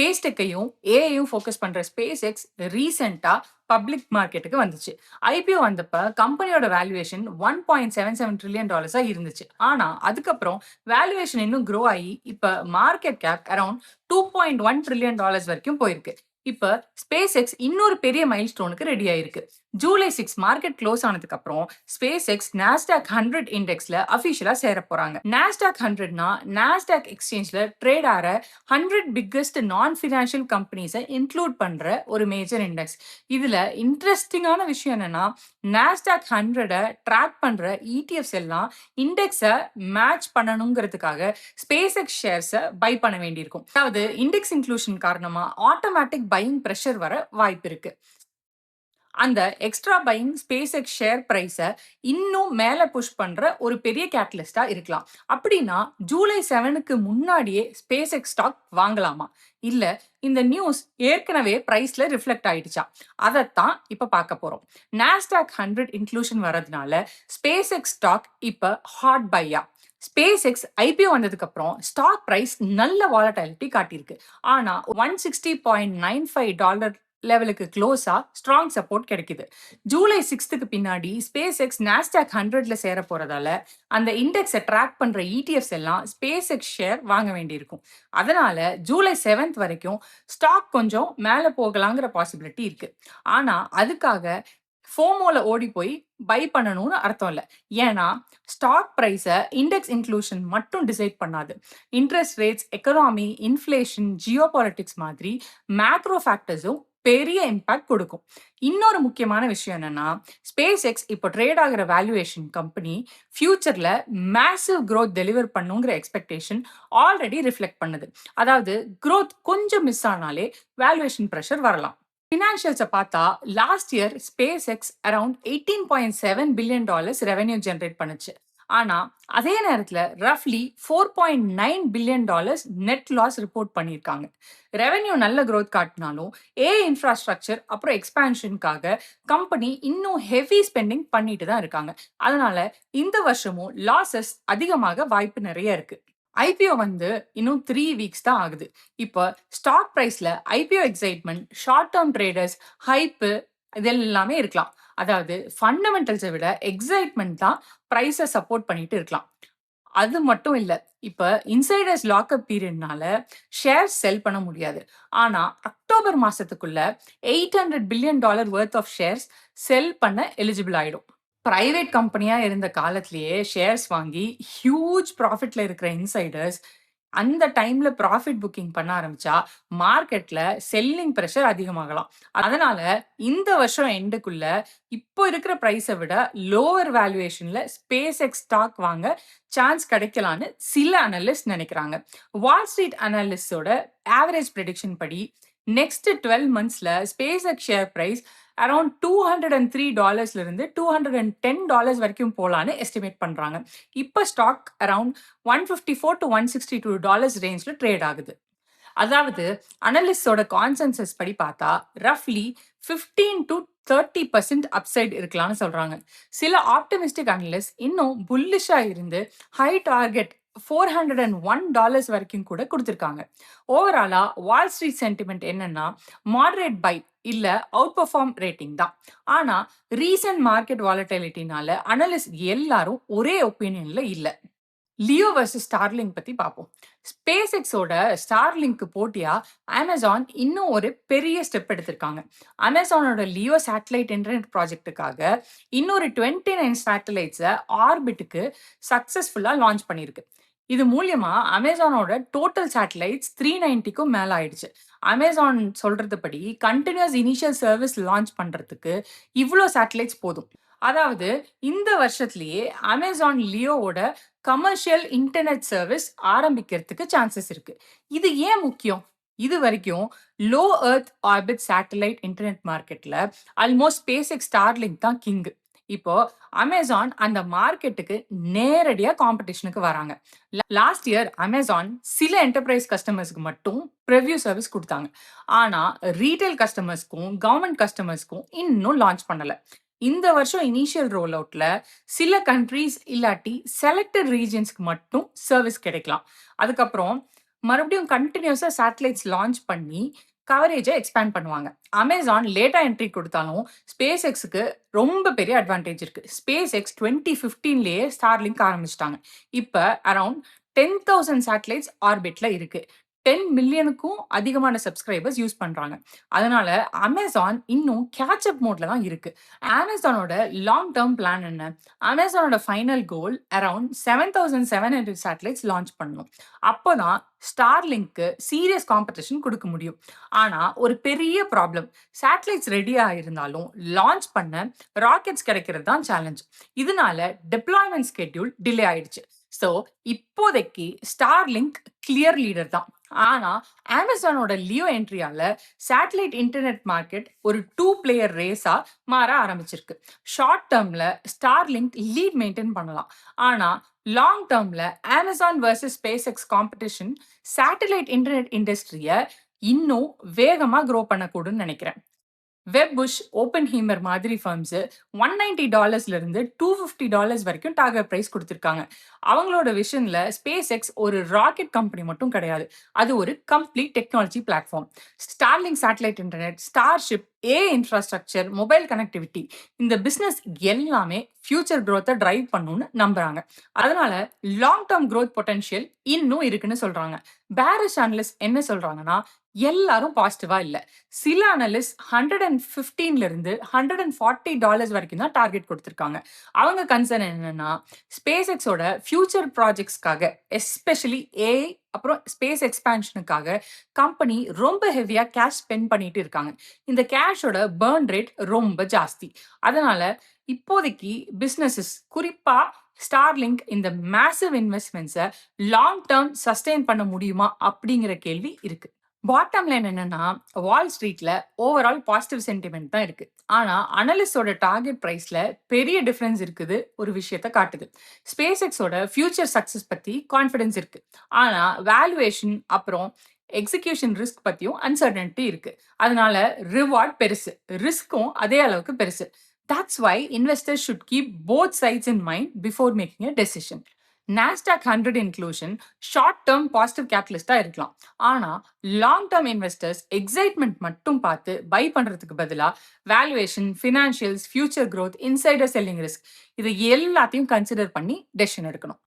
Space டெக்கையும் ஏஐயும் focus பண்ற space X ரீசெண்டா public மார்க்கெட்டுக்கு வந்துச்சு. ஐபிஓ வந்தப்ப கம்பெனியோட வேல்யூவேஷன் $1.77 ட்ரில்லியன் இருந்துச்சு. ஆனா அதுக்கப்புறம் வேல்யூவேஷன் இன்னும் க்ரோ ஆகி இப்ப மார்க்கெட் கேப் அரௌண்ட் $2.1 ட்ரில்லியன் வரைக்கும் போயிருக்கு. இப்ப ஸ்பேஸ் எக்ஸ் இன்னொரு பெரிய மைல்ஸ்டோனுக்கு ரெடி ஆயிருக்கு. ஜூலை 6 மார்க்கெட் க்ளோஸ் ஆனதுக்கு அப்புறம் ஸ்பேஸ் எக்ஸ் நாஸ்டாக் 100 இண்டெக்ஸ்ல அபிஷியலா சேர போறாங்க. நாஸ்டாக் 100னா நாஸ்டாக் எக்ஸ்சேஞ்ச்ல ட்ரேட் ஆற 100 பிக்கஸ்ட் நான் ஃபினான்ஷியல் கம்பெனிஸை இன்க்ளூட் பண்ற ஒரு மேஜர் இண்டெக்ஸ். இதுல இன்ட்ரெஸ்டிங்கான விஷயம் என்னன்னா, நாஸ்டாக் 100 ட்ராக் பண்ற இடிஎஃப்ஸ் எல்லாம் இண்டெக்ஸை மேட்ச் பண்ணணுங்கிறதுக்காக ஸ்பேஸ் எக்ஸ் ஷேர்ஸை பை பண்ண வேண்டியிருக்கும். அதாவது இண்டெக்ஸ் இன்க்ளூஷன் காரணமா ஆட்டோமேட்டிக் பையிங் ப்ரெஷர் வர வாய்ப்பு இருக்கு. அந்த extra buying SpaceX share பிரைஸை இன்னும் மேலே புஷ் பண்ற ஒரு பெரிய கேட்டலிஸ்டா இருக்கலாம். அப்படின்னா ஜூலை 7க்கு முன்னாடியே ஸ்பேஸ் எக்ஸ் ஸ்டாக் வாங்கலாமா? இல்ல இந்த நியூஸ் ஏற்கனவே பிரைஸ்ல ரிஃப்ளெக்ட் ஆயிடுச்சா? அதைத்தான் இப்ப பார்க்க போறோம். நாஸ்டாக் 100 இன்க்ளூஷன் வரதுனால ஸ்பேஸ் எக்ஸ் ஸ்டாக் இப்ப ஹாட் பையா? ஸ்பேஸ் எக்ஸ் ஐபிஓ வந்ததுக்கு அப்புறம் ஸ்டாக் பிரைஸ் நல்ல வாலட்டிலிட்டி காட்டியிருக்கு. ஆனா $160.95 லெவலுக்கு க்ளோஸா ஸ்ட்ராங் சப்போர்ட் கிடைக்குது. ஜூலை 6க்கு பின்னாடி ஸ்பேஸ் எக்ஸ் நாஸ்டாக் 100ல சேர போறதால அந்த இண்டெக்ஸை ட்ராக் பண்ற இடிஎஃப்ஸ் எல்லாம் ஸ்பேஸ் எக்ஸ் ஷேர் வாங்க வேண்டியிருக்கும். அதனால ஜூலை 7 வரைக்கும் ஸ்டாக் கொஞ்சம் மேலே போகலாங்கிற பாசிபிலிட்டி இருக்கு. ஆனா அதுக்காக ஃபோமோல ஓடி போய் பை பண்ணணும்னு அர்த்தம் இல்லை. ஏன்னா ஸ்டாக் ப்ரைஸை இண்டெக்ஸ் இன்க்ளூஷன் மட்டும் டிசைட் பண்ணாது. Interest rates, economy, inflation, geopolitics மாதிரி மேக்ரோ ஃபேக்டர்ஸும் பெரிய இம்பாக்ட் கொடுக்கும். இன்னொரு முக்கியமான விஷயம் என்னன்னா, ஸ்பேஸ் எக்ஸ் இப்போ ட்ரேட் ஆகிற வேல்யூவேஷன் கம்பெனி ஃபியூச்சர்ல மேசிவ் க்ரோத் டெலிவர் பண்ணுங்கிற எக்ஸ்பெக்டேஷன் ஆல்ரெடி ரிஃப்ளெக்ட் பண்ணுது. அதாவது க்ரோத் கொஞ்சம் மிஸ் ஆனாலே வேல்யூவேஷன் ப்ரெஷர் வரலாம். ஃபினான்ஷியல்ஸை பார்த்தா last year space X around $18.7 billion revenue generate பண்ணுச்சு. ஆனா அதே நேரத்தில் ரஃப்லி $4.9 பில்லியன் நெட் லாஸ் ரிப்போர்ட் பண்ணியிருக்காங்க. ரெவென்யூ நல்ல க்ரோத் காட்டினாலும் இன்ஃப்ராஸ்ட்ரக்சர் அப்புறம் எக்ஸ்பான்ஷனுக்காக கம்பெனி இன்னும் ஹெவி ஸ்பெண்டிங் பண்ணிட்டு தான் இருக்காங்க. அதனால இந்த வருஷமும் லாசஸ் அதிகமாக வாய்ப்பு நிறைய இருக்கு. ஐபிஓ வந்து இன்னும் 3 வீக்ஸ் தான் ஆகுது. இப்போ ஸ்டாக் பிரைஸ்ல IPO excitement, short term traders, hype இதெல்லாமே இருக்கலாம். அதாவது ஃபண்டமெண்டல்ஸை விட எக்ஸைட்மெண்ட் தான் ப்ரைஸை சப்போர்ட் பண்ணிட்டு இருக்கலாம். அது மட்டும் இல்லை, இப்போ இன்சைடர்ஸ் லாக்அப் பீரியட்னால ஷேர் செல் பண்ண முடியாது. ஆனா அக்டோபர் மாசத்துக்குள்ள $800 பில்லியன் வர்த் ஆஃப் ஷேர்ஸ் செல் பண்ண எலிஜிபிள் ஆயிடும். பிரைவேட் கம்பெனியா இருந்த காலத்திலேயே ஷேர்ஸ் வாங்கி ஹியூஜ் ப்ராஃபிட்ல இருக்கிற இன்சைடர்ஸ் அந்த டைம்ல ப்ராஃபிட் புக்கிங் பண்ண ஆரம்பிச்சா மார்க்கெட்ல செல்லிங் ப்ரெஷர் அதிகமாகலாம். அதனால இந்த வருஷம் எண்டுக்குள்ள இப்போ இருக்கிற பிரைஸை விட லோவர் வேல்யூவேஷன்ல ஸ்பேஸ் எக்ஸ் ஸ்டாக் வாங்க சான்ஸ் கிடைக்கலான்னு சில அனலிஸ்ட் நினைக்கிறாங்க. வால் ஸ்ட்ரீட் அனலிஸ்டோட ஆவரேஜ் ப்ரெடிக்ஷன் படி நெக்ஸ்ட் 12 monthsல SpaceX share price around $203 இருந்து $210 வரைக்கும் போலான்னு எஸ்டிமேட் பண்றாங்க. இப்போ ஸ்டாக் அரௌண்ட் $154 to $162 ரேஞ்ச்ல ட்ரேட் ஆகுது. அதாவது அனலிஸ்டோட கான்சென்சஸ் படி பார்த்தா ரஃப்லி 15 to 30% அப்சைட் இருக்கலாம்னு சொல்றாங்க. சில ஆப்டிமிஸ்டிக் அனலிஸ்ட் இன்னும் புல்லிஷா இருந்து ஹை டார்கெட் $401 வரைக்கும் கூட கொடுத்திருக்காங்க. ஓவராலா வால் ஸ்ட்ரீட் சென்டிமெண்ட் என்னன்னா, மாடரேட் பை இல்ல அவுட் பெர்ஃபார்ம் ரேட்டிங் தான். ஆனா ரீசன்ட் மார்க்கெட் வாலட்டிலிட்டினால அனலிஸ்ட் எல்லாரும் ஒரே ஒப்பீனியன்ல இல்ல. லியோ வர்சஸ் ஸ்டார்லிங்க் பத்தி பார்ப்போம். ஸ்பேஸ் எக்ஸோட ஸ்டார்லிங்க்கு போட்டியா அமேசான் இன்னும் ஒரு பெரிய ஸ்டெப் எடுத்திருக்காங்க. அமேசானோட லியோ சேட்டலைட் இன்டர்நெட் ப்ராஜெக்டுக்காக இன்னொரு 29 சேட்டலைட்ஸை ஆர்பிட்டுக்கு சக்சஸ்ஃபுல்லா லான்ச் பண்ணியிருக்கு. இது மூலியமா அமேசானோட டோட்டல் சேட்டலைட்ஸ் 390க்கும் மேல ஆயிடுச்சு. அமேசான் சொல்றதுபடி கண்டினியூஸ் இனிஷியல் சர்வீஸ் லான்ச் பண்றதுக்கு இவ்வளோ சேட்டலைட்ஸ் போதும். அதாவது இந்த வருஷத்திலேயே அமேசான் லியோவோட கமர்ஷியல் இன்டர்நெட் சர்வீஸ் ஆரம்பிக்கிறதுக்கு சான்சஸ் இருக்கு. இது ஏன் முக்கியம்? இது வரைக்கும் low earth orbit satellite internet மார்க்கெட்ல ஆல்மோஸ்ட் ஸ்பேஸ் எக்ஸ் ஸ்டார்லிங்க் தான் கிங். இப்போ அமேசான் அந்த மார்க்கெட்டுக்கு நேரடியா காம்படிஷனுக்கு வராங்க. லாஸ்ட் இயர் அமேசான் சில என்டர்பிரைஸ் கஸ்டமர்ஸ்க்கு மட்டும் ப்ரிவ்யூ சர்வீஸ் கொடுத்தாங்க. ஆனா ரீட்டைல் கஸ்டமர்ஸ்க்கும் கவர்மெண்ட் கஸ்டமர்ஸ்க்கும் இன்னும் லான்ச் பண்ணல. இந்த வருஷம் இனிஷியல் ரோல் அவுட்ல சில கண்ட்ரீஸ் இல்லாட்டி செலக்டட் ரீஜன்ஸ்க்கு மட்டும் சர்வீஸ் கிடைக்கலாம். அதுக்கப்புறம் மறுபடியும் கன்டினியூஸா சேட்டலைட்ஸ் லான்ச் பண்ணி கவரேஜ எக்ஸ்பேண்ட் பண்ணுவாங்க. Amazon லேட்டா என்ட்ரி குடுத்தாலும், SpaceXக்கு ரொம்ப பெரிய அட்வான்டேஜ் இருக்கு. SpaceX 2015லயே Starlink ஆரம்பிச்சுட்டாங்க. இப்ப அரவுண்ட் 10,000 சேட்டலைட்ஸ் ஆர்பிட்ல இருக்கு. 10 மில்லியனுக்கும் அதிகமான சப்ஸ்கிரைபர்ஸ் யூஸ் பண்றாங்க. அதனால Amazon இன்னும் கேட்ச் அப் மோட்ல தான் இருக்கு. Amazonஓட லாங் டெர்ம் பிளான் என்ன? Amazonஓட final goal around 7,700 satellites launch பண்ணணும். அப்பதான் Starlinkக்கு சீரியஸ் காம்படிஷன் குடுக்க முடியும். ஆனா ஒரு பெரிய ப்ராப்ளம். சேட்டலைட்ஸ் ரெடியா இருந்தாலும் லான்ச் பண்ண ராக்கெட்ஸ் கிடைக்கிறது தான் சேலஞ்ச். இதனால டிப்ளாய்மென்ட் ஸ்கெட்யூல் டிலே ஆயிடுச்சு. சோ இப்போதைக்கு Starlink கிளியர் லீடர் தான். ஆனா Amazonஓட லியோ என்ட்ரியால சேட்டலைட் இன்டர்நெட் மார்க்கெட் ஒரு 2 பிளேயர் ரேஸா மாற ஆரம்பிச்சிருக்கு. ஷார்ட் டெர்ம்ல Starlink லீட் மெயின்டெயின் பண்ணலாம். ஆனா லாங் டெர்ம்ல Amazon versus SpaceX competition satellite internet இண்டஸ்ட்ரிய இன்னும் வேகமா க்ரோ பண்ணக்கூடும்னு நினைக்கிறேன். வெப்புஷ், ஓப்பன்ஹீமர் மாதிரி ஃபர்ம்ஸ் $190 இருந்து $250 வரைக்கும் டார்கெட் பிரைஸ் குடுத்திருக்காங்க. அவங்களோட விஷன்ல SpaceX ஒரு ராக்கெட் கம்பெனி மட்டும் கிடையாது. அது ஒரு complete technology platform. Starlink satellite internet, Starship, AI infrastructure, mobile connectivity இந்த பிசினஸ் எல்லாமே ஃபியூச்சர் குரோத்த டிரைவ் பண்ணும்னு நம்புறாங்க. அதனால லாங் டெர்ம் குரோத் பொட்டன்ஷியல் இன்னும் இருக்குன்னு சொல்றாங்க. பேரிஷ் அனலிஸ்ட் என்ன சொல்றாங்கன்னா, எல்லாரும் பாசிட்டிவா இல்ல. சில அனலிஸ்ட் 115ல இருந்து $140 வரைக்கும் தான் டார்கெட் குடுத்திருக்காங்க. அவங்க கன்சர்ன் என்னன்னா, SpaceXஓட ஃபியூச்சர் ப்ராஜெக்ட்ஸ்க்காக எஸ்பெஷலி ஏஐ அப்புறம் ஸ்பேஸ் எக்ஸ்பான்ஷனுக்காக கம்பெனி ரொம்ப ஹெவியா கேஷ் ஸ்பெண்ட் பண்ணிட்டு இருக்காங்க. இந்த கேஷோட பர்ன் ரேட் ரொம்ப ஜாஸ்தி. அதனால இப்போதைக்கு பிசினஸஸ் குறிப்பா Starlink இந்த மேசிவ் இன்வெஸ்ட்மென்ட்ஸ லாங் டெர்ம் சஸ்டெயின் பண்ண முடியுமா அப்படிங்கிற கேள்வி இருக்கு. பாட்டம் லைன் என்னன்னா, வால் ஸ்ட்ரீட்ல ஓவரால் பாசிட்டிவ் சென்டிமெண்ட் தான் இருக்கு. ஆனா அனலிஸ்டோட டார்கெட் பிரைஸ்ல பெரிய டிஃபரன்ஸ் இருக்குது ஒரு விஷயத்த காட்டுது. SpaceXஓட ஃபியூச்சர் சக்சஸ் பத்தி கான்ஃபிடன்ஸ் இருக்கு. ஆனா வேல்யூவேஷன் அப்புறம் எக்ஸிகியூஷன் ரிஸ்க் பத்தியும் அன்சர்டனிட்டி இருக்கு. அதனால ரிவார்ட் பெருசு, ரிஸ்க்கும் அதே அளவுக்கு பெருசு. That's why investors should keep both sides in mind before making a decision. NASDAQ 100 inclusion short term positive கேட்டலிஸ்டா இருக்கலாம். ஆனா லாங் டெர்ம் இன்வெஸ்டர்ஸ் எக்ஸைட்மெண்ட் மட்டும் பார்த்து பை பண்றதுக்கு பதிலா valuation, financials, future growth, insider selling risk இது எல்லாத்தையும் கன்சிடர் பண்ணி டெசிஷன் எடுக்கணும்.